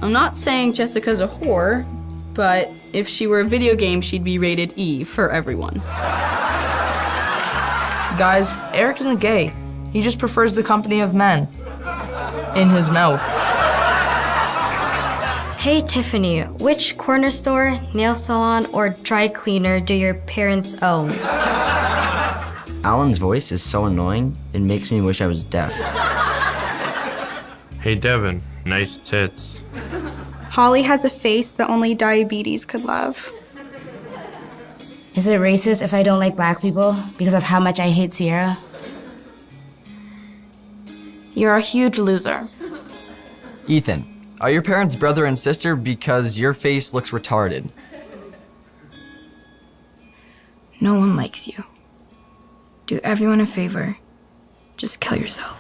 I'm not saying Jessica's a whore, but if she were a video game, she'd be rated E for everyone. Guys, Eric isn't gay. He just prefers the company of men. In his mouth. Hey Tiffany, which corner store, nail salon, or dry cleaner do your parents own? Alan's voice is so annoying, it makes me wish I was deaf. Hey Devin, nice tits. Holly has a face that only diabetes could love. Is it racist if I don't like black people because of how much I hate Sierra? You're a huge loser. Ethan, are your parents brother and sister because your face looks retarded? No one likes you. Do everyone a favor. Just kill yourself.